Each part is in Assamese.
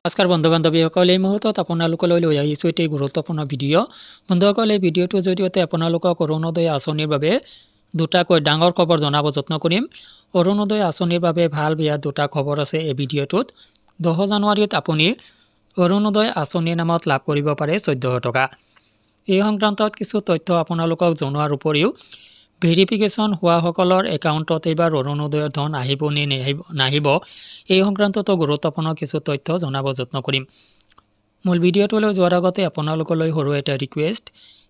নমস্কাৰ বন্ধু বান্ধৱীসকল, এই মুহূৰ্তত আপোনালোকলৈ লৈ আহিছোঁ এটি গুৰুত্বপূৰ্ণ ভিডিঅ'। বন্ধুসকল, এই ভিডিঅ'টোৰ জৰিয়তে আপোনালোকক অৰুণোদয় আঁচনিৰ বাবে দুটাকৈ ডাঙৰ খবৰ জনাব যত্ন কৰিম। অৰুণোদয় আঁচনিৰ বাবে ভাল বেয়া দুটা খবৰ আছে এই ভিডিঅ'টোত। 10 জানুৱাৰীত আপুনি অৰুণোদয় আঁচনিৰ নামত লাভ কৰিব পাৰে 1400 টকা। এই সংক্ৰান্তত কিছু তথ্য আপোনালোকক জনোৱাৰ উপৰিও ভেৰিফিকেশ্যন হোৱাসকলৰ একাউণ্টত এইবাৰ অৰুণোদয়ৰ ধন আহিব নে নাহিব এই সংক্ৰান্ততো গুৰুত্বপূৰ্ণ কিছু তথ্য জনাব যত্ন কৰিম। মূল ভিডিঅ'টোলৈ যোৱাৰ আগতে আপোনালোকলৈ সৰু এটা ৰিকুৱেষ্ট,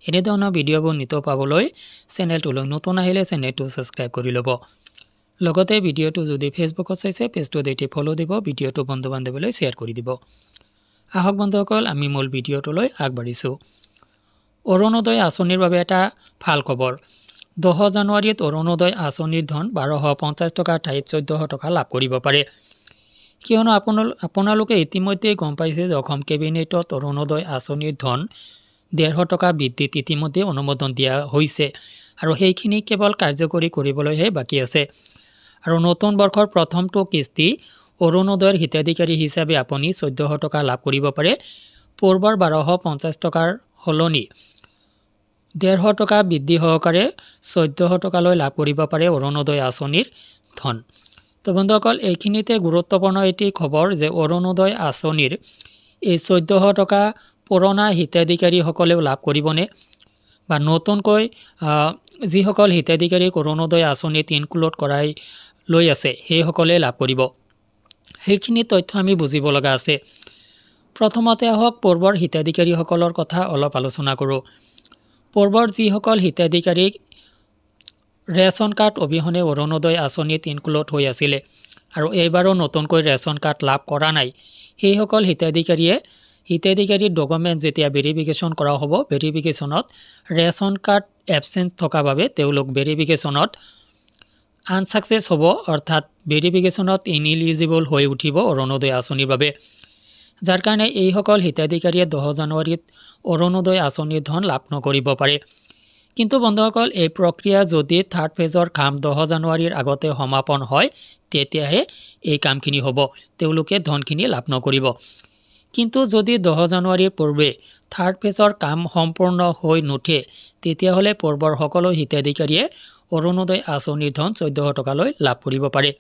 এনেধৰণৰ ভিডিঅ'বোৰ নিতৌ পাবলৈ চেনেলটোলৈ নতুন আহিলে চেনেলটো ছাবস্ক্ৰাইব কৰি ল'ব। লগতে ভিডিঅ'টো যদি ফেচবুকত চাইছে পেজটোত এটি ফ'ল' দিব, ভিডিঅ'টো বন্ধু বান্ধৱীলৈ শ্বেয়াৰ কৰি দিব। আহক বন্ধুসকল, আমি মূল ভিডিঅ'টোলৈ আগবাঢ়িছোঁ। অৰুণোদয় আঁচনিৰ বাবে এটা ভাল খবৰ। 10 জানুৱাৰীত অৰুণোদয় আঁচনিৰ ধন 1250 টকাৰ ঠাইত 1400 টকা লাভ কৰিব পাৰে। কিয়নো আপোনালোকে ইতিমধ্যে গম পাইছে যে অসম কেবিনেটত অৰুণোদয় আঁচনিৰ ধন 150 টকা বৃদ্ধিত ইতিমধ্যে অনুমোদন দিয়া হৈছে আৰু সেইখিনি কেৱল কাৰ্যকৰী কৰিবলৈহে বাকী আছে। আৰু নতুন বৰ্ষৰ প্ৰথমটো কিস্তি অৰুণোদয়ৰ হিতাধিকাৰী হিচাপে আপুনি 1400 টকা লাভ কৰিব পাৰে। পূৰ্বৰ 1250 টকাৰ সলনি 150 টকা বৃদ্ধি সহকাৰে 1400 টকালৈ লাভ কৰিব পাৰে অৰুণোদয় আঁচনিৰ ধন। তো বন্ধুসকল, এইখিনিতে গুৰুত্বপূৰ্ণ এটি খবৰ যে অৰুণোদয় আঁচনিৰ এই 1400 টকা পুৰণা হিতাধিকাৰীসকলেও লাভ কৰিবনে, বা নতুনকৈ যিসকল হিতাধিকাৰীক অৰুণোদয় আঁচনিত ইনক্লুড কৰাই লৈ আছে সেইসকলে লাভ কৰিব। সেইখিনি তথ্য আমি বুজিব লগা আছে। প্ৰথমতে আহক পূৰ্বৰ হিতাধিকাৰীসকলৰ কথা অলপ আলোচনা কৰোঁ। পূৰ্বৰ যিসকল হিতাধিকাৰীক ৰেচন কাৰ্ড অবিহনে অৰুণোদয় আঁচনিত ইনক্লুড হৈ আছিলে আৰু এইবাৰো নতুনকৈ ৰেচন কাৰ্ড লাভ কৰা নাই, সেইসকল হিতাধিকাৰীৰ ডকুমেণ্ট যেতিয়া ভেৰিফিকেশ্যন কৰা হ'ব, ভেৰিফিকেশ্যনত ৰেচন কাৰ্ড এবচেঞ্চ থকা বাবে তেওঁলোক ভেৰিফিকেশ্যনত আনচাকচেছ হ'ব, অৰ্থাৎ ভেৰিফিকেশ্যনত ইনএলিজিবল হৈ উঠিব অৰুণোদয় আঁচনিৰ বাবে। যাৰ কাৰণে এইসকল হিতাধিকাৰীয়ে 10 জানুৱাৰীত অৰুণোদয় আঁচনিৰ ধন লাভ নকৰিব পাৰে। কিন্তু বন্ধুসকল, এই প্ৰক্ৰিয়া যদি থাৰ্ড ফেজৰ কাম 10 জানুৱাৰীৰ আগতে সমাপন হয় তেতিয়াহে এই কামখিনি হ'ব, তেওঁলোকে ধনখিনি লাভ নকৰিব। কিন্তু যদি 10 জানুৱাৰীৰ পূৰ্বে থাৰ্ড ফেজৰ কাম সম্পূৰ্ণ হৈ নুঠে তেতিয়াহ'লে পূৰ্বৰ সকলো হিতাধিকাৰীয়ে অৰুণোদয় আঁচনিৰ ধন 1400 টকালৈ লাভ কৰিব পাৰে।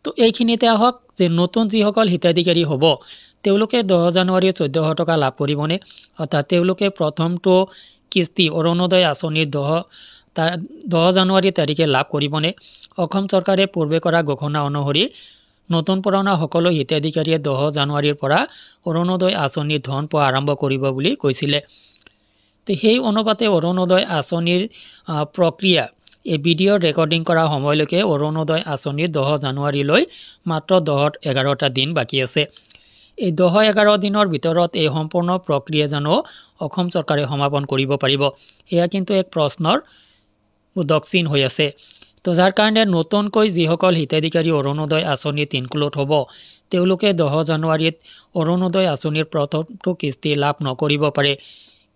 তো এইখিনিতে আহক যে নতুন যিসকল হিতাধিকাৰী হ'ব তেওঁলোকে 10 জানুৱাৰীত 1400 টকা লাভ কৰিবনে, অৰ্থাৎ তেওঁলোকে প্ৰথমটো কিস্তি অৰুণোদয় আঁচনিৰ 10 জানুৱাৰী তাৰিখে লাভ কৰিবনে। অসম চৰকাৰে পূৰ্বে কৰা ঘোষণা অনুসৰি নতুন পুৰণা সকলো হিতাধিকাৰীয়ে 10 জানুৱাৰীৰ পৰা অৰুণোদয় আঁচনিৰ ধন পোৱা আৰম্ভ কৰিব বুলি কৈছিলে। তো সেই অনুপাতে অৰুণোদয় আঁচনিৰ প্ৰক্ৰিয়া এই ভিডিঅ' ৰেকৰ্ডিং কৰা সময়লৈকে অৰুণোদয় আঁচনিৰ 10 জানুৱাৰীলৈ মাত্ৰ 10-11টা দিন বাকী আছে। এই 10-11 দিনৰ ভিতৰত এই সম্পূৰ্ণ প্ৰক্ৰিয়া জানো অসম চৰকাৰে সমাপন কৰিব পাৰিব, এয়া কিন্তু এক প্ৰশ্নৰ উদক চিন হৈ আছে। তো যাৰ কাৰণে নতুনকৈ যিসকল হিতাধিকাৰী অৰুণোদয় আঁচনিত ইনক্লুড হ'ব তেওঁলোকে 10 জানুৱাৰীত অৰুণোদয় আঁচনিৰ প্ৰথমটো কিস্তি লাভ নকৰিব পাৰে।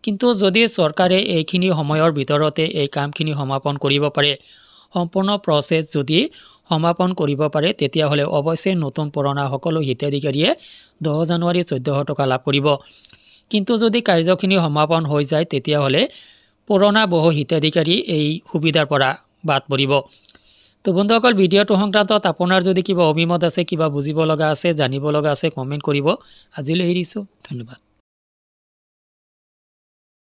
কিন্তু যদি চৰকাৰে এইখিনি সময়ৰ ভিতৰতে এই কামখিনি সমাপন কৰিব পাৰে, সম্পূৰ্ণ প্ৰচেছ যদি সমাপন কৰিব পাৰে, তেতিয়াহ'লে অৱশ্যে নতুন পুৰণা সকলো হিতাধিকাৰীয়ে 10 জানুৱাৰীত 1400 টকা লাভ কৰিব। কিন্তু যদি কাৰ্যখিনি সমাপন হৈ যায় তেতিয়াহ'লে পুৰণা বহু হিতাধিকাৰী এই সুবিধাৰ পৰা বাদ পৰিব। তো বন্ধুসকল, ভিডিঅ'টো সংক্ৰান্তত আপোনাৰ যদি কিবা অভিমত আছে, কিবা বুজিব লগা আছে, জানিব লগা আছে, কমেণ্ট কৰিব। আজিলৈ এৰিছোঁ, ধন্যবাদ।